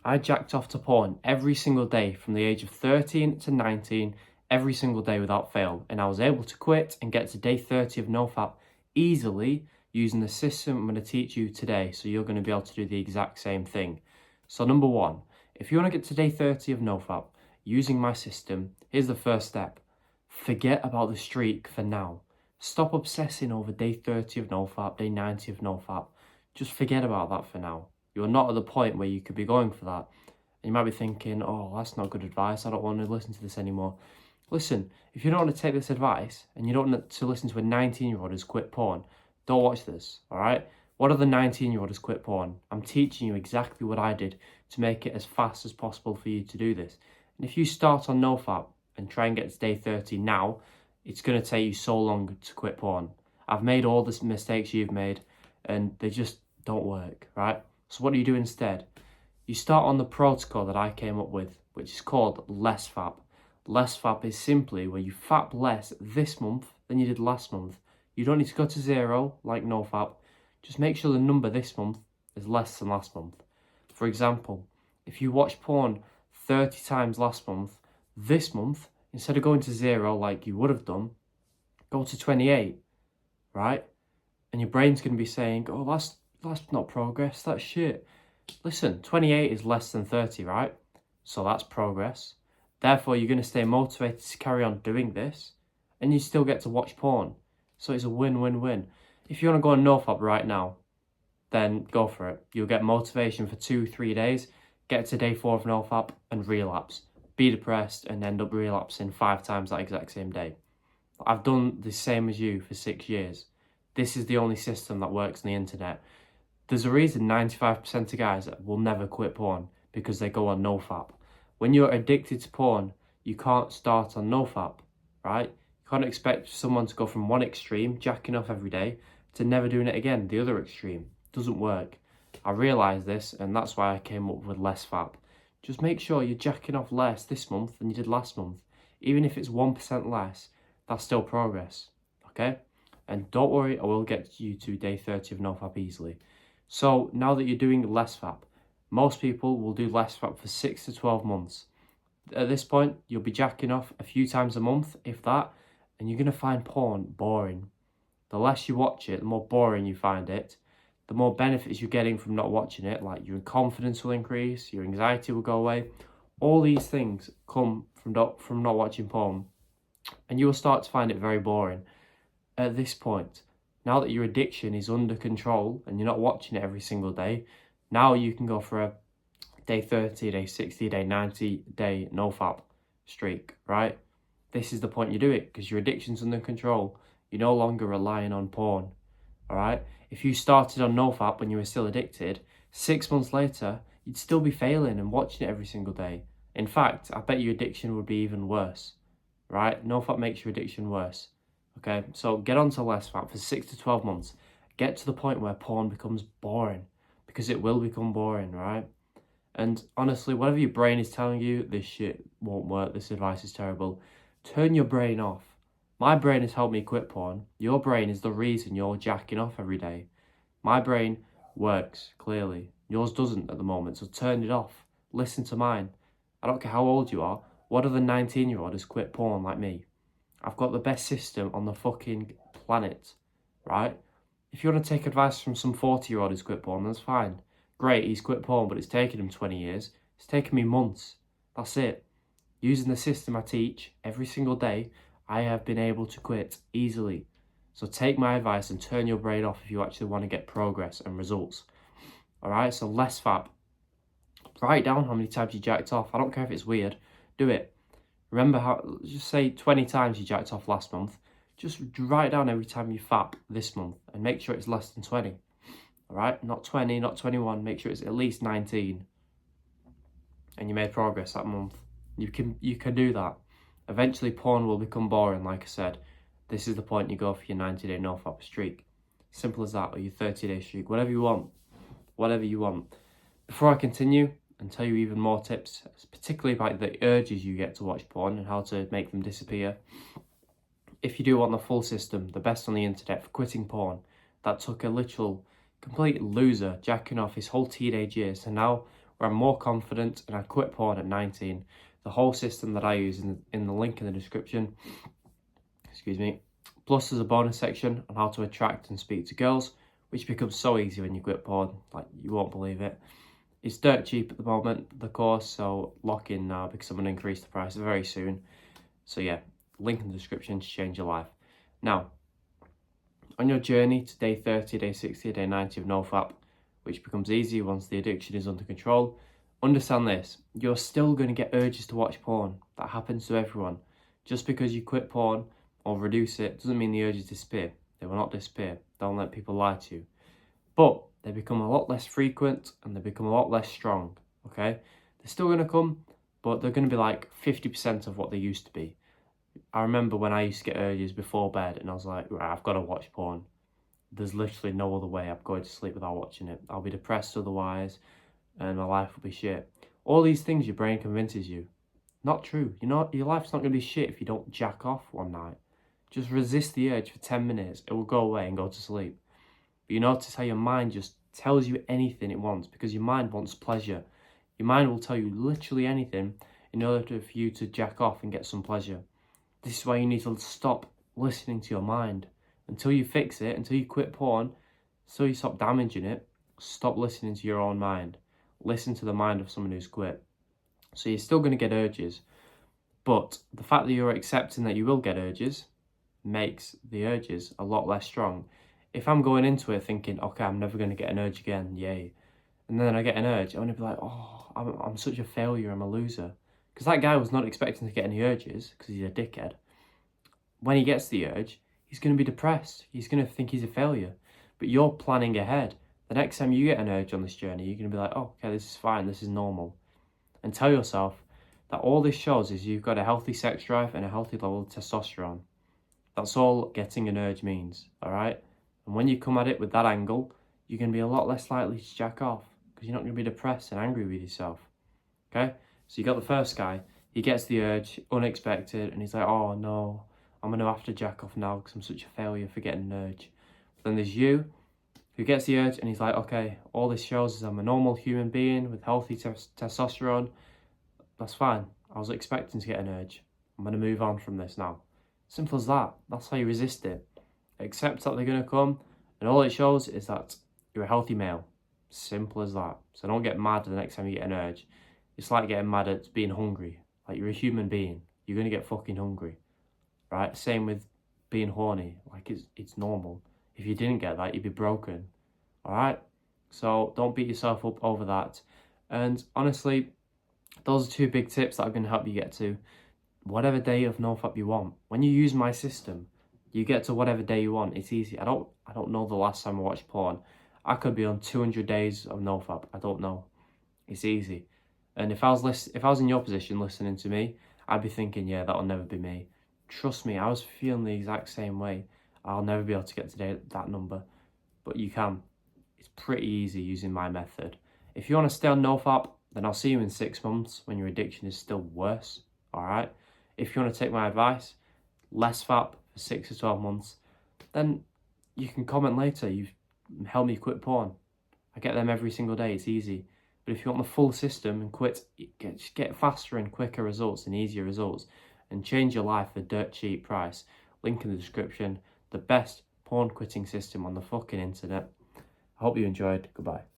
I jacked off to porn every single day from the age of 13 to 19, every single day without fail. And I was able to quit and get to day 30 of NoFap easily using the system I'm going to teach you today. So you're going to be able to do the exact same thing. So number one, if you want to get to day 30 of NoFap using my system, here's the first step. Forget about the streak for now. Stop obsessing over day 30 of NoFap, day 90 of NoFap. Just forget about that for now. You're not at the point where you could be going for that. And you might be thinking, oh, that's not good advice. I don't want to listen to this anymore. Listen, if you don't want to take this advice and you don't want to listen to a 19-year-old who's quit porn, don't watch this, all right? What are the 19-year-old who's quit porn? I'm teaching you exactly what I did to make it as fast as possible for you to do this. And if you start on NoFap and try and get to day 30 now, it's going to take you so long to quit porn. I've made all the mistakes you've made and they just don't work, right? So what do you do instead? You start on the protocol that I came up with, which is called less fap. Less fap is simply where you fap less this month than you did last month. You don't need to go to zero like NoFap. Just make sure the number this month is less than last month. For example, if you watched porn 30 times last month, this month, instead of going to zero like you would have done, go to 28, right? And your brain's going to be saying, oh, that's not progress, that's shit. Listen, 28 is less than 30, right? So that's progress. Therefore, you're going to stay motivated to carry on doing this, and you still get to watch porn. So it's a win-win-win. If you want to go on NoFap right now, then go for it. You'll get motivation for 2-3 days, get to day 4 of NoFap, and relapse. Be depressed and end up relapsing 5 times that exact same day. I've done the same as you for 6 years. This is the only system that works on the internet. There's a reason 95% of guys will never quit porn, because they go on NoFap. When you're addicted to porn, you can't start on NoFap, right? You can't expect someone to go from one extreme, jacking off every day, to never doing it again, the other extreme. It doesn't work. I realised this, and that's why I came up with less fap. Just make sure you're jacking off less this month than you did last month. Even if it's 1% less, that's still progress, okay? And don't worry, I will get you to day 30 of NoFap easily. So now that you're doing less fap, most people will do less fap for 6 to 12 months. At this point, you'll be jacking off a few times a month, if that, and you're going to find porn boring. The less you watch it, the more boring you find it. The more benefits you're getting from not watching it, like your confidence will increase, your anxiety will go away. All these things come from not watching porn, and you will start to find it very boring. At this point, now that your addiction is under control and you're not watching it every single day, now you can go for a day 30, day 60, day 90, day NoFap streak, right? This is the point you do it, because your addiction's under control. You're no longer relying on porn, all right? If you started on NoFap when you were still addicted, 6 months later, you'd still be failing and watching it every single day. In fact, I bet your addiction would be even worse, right? NoFap makes your addiction worse, okay? So get onto less fap for 6 to 12 months. Get to the point where porn becomes boring, because it will become boring, right? And honestly, whatever your brain is telling you, this shit won't work, this advice is terrible, turn your brain off. My brain has helped me quit porn. Your brain is the reason you're jacking off every day. My brain works, clearly. Yours doesn't at the moment, so turn it off. Listen to mine. I don't care how old you are. What other 19-year-old has quit porn like me? I've got the best system on the fucking planet, right? If you want to take advice from some 40-year-old who's quit porn, that's fine. Great, he's quit porn, but it's taken him 20 years. It's taken me months. That's it. Using the system I teach every single day, I have been able to quit easily. So take my advice and turn your brain off if you actually want to get progress and results. All right, so less fap. Write down how many times you jacked off. I don't care if it's weird. Do it. Remember how, just say 20 times you jacked off last month. Just write down every time you fap this month and make sure it's less than 20. All right, not 20, not 21. Make sure it's at least 19. And you made progress that month. You can do that. Eventually, porn will become boring, like I said. This is the point you go for your 90-day NoFap streak. Simple as that, or your 30-day streak, whatever you want. Whatever you want. Before I continue and tell you even more tips, particularly about the urges you get to watch porn and how to make them disappear, if you do want the full system, the best on the internet for quitting porn, that took a literal complete loser jacking off his whole teenage years to now where I'm more confident and I quit porn at 19. The whole system that I use in the link in the description, excuse me. Plus there's a bonus section on how to attract and speak to girls, which becomes so easy when you quit porn, like you won't believe it. It's dirt cheap at the moment, the course, so lock in now because I'm going to increase the price very soon. So yeah, link in the description to change your life. Now, on your journey to day 30, day 60, day 90 of NoFap, which becomes easy once the addiction is under control, understand this, you're still going to get urges to watch porn. That happens to everyone. Just because you quit porn or reduce it doesn't mean the urges disappear. They will not disappear. Don't let people lie to you. But they become a lot less frequent and they become a lot less strong, okay? They're still going to come, but they're going to be like 50% of what they used to be. I remember when I used to get urges before bed and I was like, right, I've got to watch porn. There's literally no other way I'm going to sleep without watching it. I'll be depressed otherwise and my life will be shit. All these things your brain convinces you. Not true. Your life's not going to be shit if you don't jack off one night. Just resist the urge for 10 minutes. It will go away and go to sleep. But you notice how your mind just tells you anything it wants because your mind wants pleasure. Your mind will tell you literally anything in order for you to jack off and get some pleasure. This is why you need to stop listening to your mind. Until you fix it, until you quit porn, until you stop damaging it, stop listening to your own mind. Listen to the mind of someone who's quit. So you're still going to get urges, but the fact that you're accepting that you will get urges makes the urges a lot less strong. If I'm going into it thinking, okay, I'm never going to get an urge again, yay, and then I get an urge, I'm going to be like, oh, I'm such a failure, I'm a loser. Because that guy was not expecting to get any urges because he's a dickhead. When he gets the urge, he's going to be depressed. He's going to think he's a failure. But you're planning ahead. The next time you get an urge on this journey, you're going to be like, oh, okay, this is fine, this is normal. And tell yourself that all this shows is you've got a healthy sex drive and a healthy level of testosterone. That's all getting an urge means, all right? And when you come at it with that angle, you're going to be a lot less likely to jack off because you're not going to be depressed and angry with yourself, okay? So you got the first guy, he gets the urge, unexpected, and he's like, oh no, I'm going to have to jack off now because I'm such a failure for getting an urge. But then there's you, who gets the urge and he's like, okay, all this shows is I'm a normal human being with healthy testosterone. That's fine. I was expecting to get an urge. I'm going to move on from this now. Simple as that. That's how you resist it. Accept that they're going to come, and all it shows is that you're a healthy male. Simple as that. So don't get mad the next time you get an urge. It's like getting mad at being hungry. Like, you're a human being. You're going to get fucking hungry. Right? Same with being horny. Like, it's normal. If you didn't get that, you'd be broken. Alright? So don't beat yourself up over that. And honestly, those are two big tips that are going to help you get to whatever day of NoFap you want. When you use my system, you get to whatever day you want. It's easy. I don't know the last time I watched porn. I could be on 200 days of NoFap. I don't know. It's easy. And if I was in your position listening to me, I'd be thinking, yeah, that'll never be me. Trust me, I was feeling the exact same way. I'll never be able to get to that number. But you can. It's pretty easy using my method. If you want to stay on NoFap, then I'll see you in 6 months when your addiction is still worse. Alright? If you want to take my advice, less FAP for 6 to 12 months, then you can comment later. You've helped me quit porn. I get them every single day. It's easy. But if you want the full system and get faster and quicker results and easier results and change your life for dirt cheap price, link in the description. The best porn quitting system on the fucking internet. I hope you enjoyed. Goodbye.